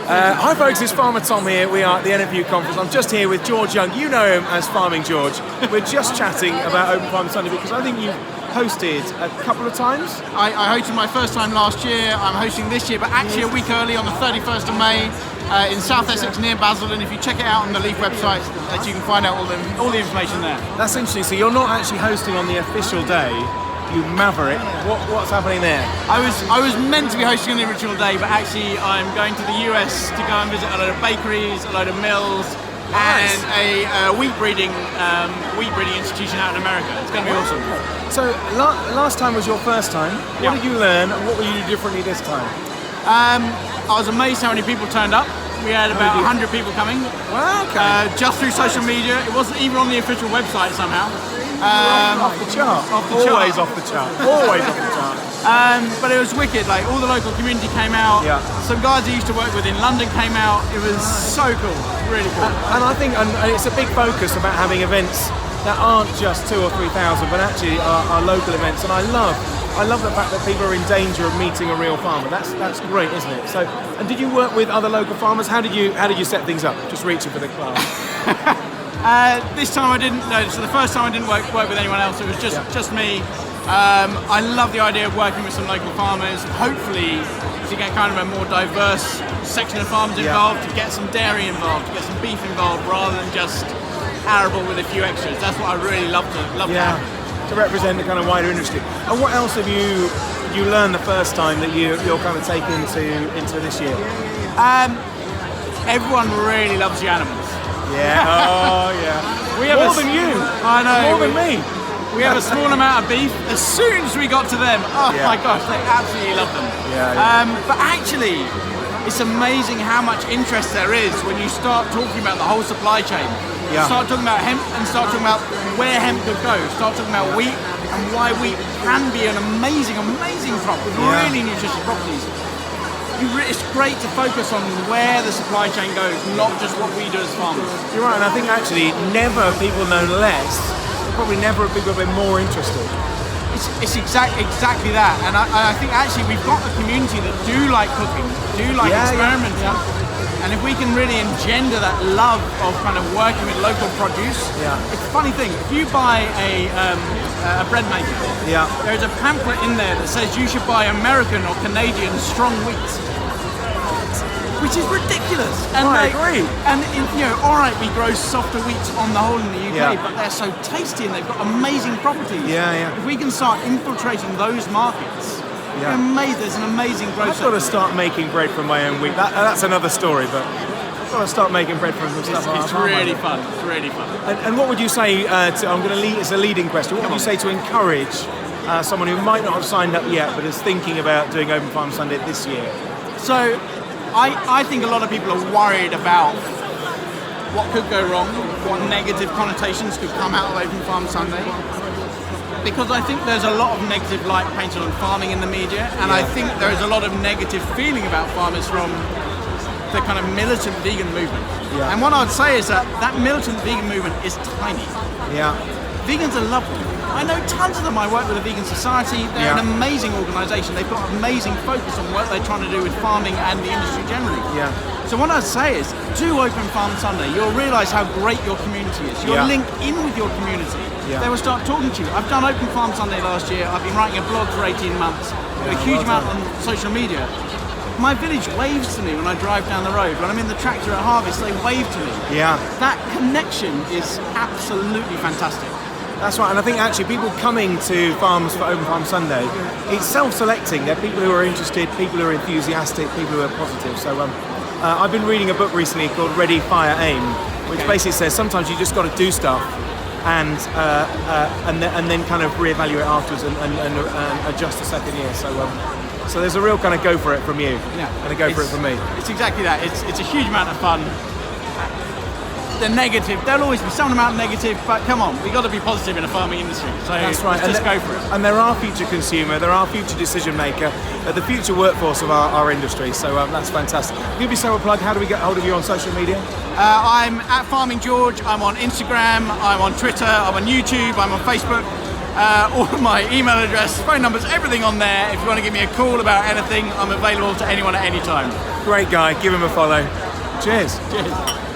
Hi folks, it's Farmer Tom here. We are at the NFU conference. I'm just here with George Young. You know him as Farming George. We're just chatting about Open Farm Sunday because I think you've hosted a couple of times. I hosted my first time last year. I'm hosting this year, but actually a week early on the 31st of May in South Essex near Basel. And if you check it out on the LEAF website, that you can find out all the information there. That's interesting. So you're not actually hosting on the official day. You maverick. What's happening there? I was meant to be hosting on the original day, but actually I'm going to the US to go and visit a load of bakeries, a load of mills, nice. and a wheat breeding institution out in America. It's going to be awesome. So last time was your first time. What did you learn, and what will you do differently this time? I was amazed how many people turned up. We had about 100 people coming. Well, okay. Just through social media. It wasn't even on the official website somehow. Off the chart. Always off the chart. Always off the chart. But it was wicked. Like all the local community came out. Yeah. Some guys I used to work with in London came out. It was so cool. Really cool. And I think and it's a big focus about having events that aren't just 2,000 or 3,000, but actually are local events. And I love the fact that people are in danger of meeting a real farmer. That's great, isn't it? So, and did you work with other local farmers? How did you set things up? Just reaching for the glass. This time I didn't. No, so the first time I didn't work with anyone else. It was just me. I love the idea of working with some local farmers. Hopefully, to get kind of a more diverse section of farmers involved, to get some dairy involved, to get some beef involved, rather than just arable with a few extras. That's what I really love to have. To represent the kind of wider industry. And what else have you learned the first time that you're kind of taking into this year? Everyone really loves the animals. Yeah. Oh yeah. We have more than you. I know. More than me. We have a small amount of beef. As soon as we got to them, my gosh, they absolutely love them. Yeah. But actually, it's amazing how much interest there is when you start talking about the whole supply chain. Yeah. Start talking about hemp and start talking about where hemp could go. Start talking about wheat and why wheat can be an amazing crop with really nutritious properties. It's great to focus on where the supply chain goes, not just what we do as farmers. You're right, and I think actually never have people known less, probably never have people been more interested. It's exactly that, and I think actually we've got a community that do like cooking, do like experimenting, and if we can really engender that love of kind of working with local produce, it's a funny thing, if you buy a bread maker, there's a pamphlet in there that says you should buy American or Canadian strong wheat. Which is ridiculous. And I agree. And alright, we grow softer wheats on the whole in the UK, but they're so tasty and they've got amazing properties. Yeah. If we can start infiltrating those markets, there's an amazing growth. I've got to start making bread from my own wheat. That's another story, but I've got to start making bread from some stuff. It's really fun. It's really fun. And what would you say? It's a leading question. What would you say to encourage someone who might not have signed up yet, but is thinking about doing Open Farm Sunday this year? So, I think a lot of people are worried about what could go wrong, what negative connotations could come out of Open Farm Sunday. Because I think there's a lot of negative light painted on farming in the media, and I think there is a lot of negative feeling about farmers from the kind of militant vegan movement. And what I'd say is that militant vegan movement is tiny. Vegans are lovely. I know tons of them. I work with a vegan society. They're an amazing organisation. They've got amazing focus on what they're trying to do with farming and the industry generally. So what I'd say is, do Open Farm Sunday. You'll realise how great your community is. You'll link in with your community. They will start talking to you. I've done Open Farm Sunday last year. I've been writing a blog for 18 months. A huge amount on social media. My village waves to me when I drive down the road. When I'm in the tractor at harvest, they wave to me. That connection is absolutely fantastic. That's right, and I think actually people coming to farms for Open Farm Sunday, it's self-selecting. There are people who are interested, people who are enthusiastic, people who are positive. So I've been reading a book recently called Ready, Fire, Aim, which basically says sometimes you just got to do stuff and then kind of reevaluate afterwards and adjust the second year. So there's a real kind of go for it from you and a go for it from me. It's exactly that. It's a huge amount of fun. The negative, there'll always be some amount of negative, but come on, we've got to be positive in a farming industry. So that's right. Let's just go for it. And there are future consumer, there are future decision maker, the future workforce of our industry. So that's fantastic. Give yourself a plug. How do we get hold of you on social media? I'm at Farming George. I'm on Instagram. I'm on Twitter. I'm on YouTube. I'm on Facebook. All of my email address, phone numbers, everything on there. If you want to give me a call about anything, I'm available to anyone at any time. Great guy. Give him a follow. Cheers. Cheers.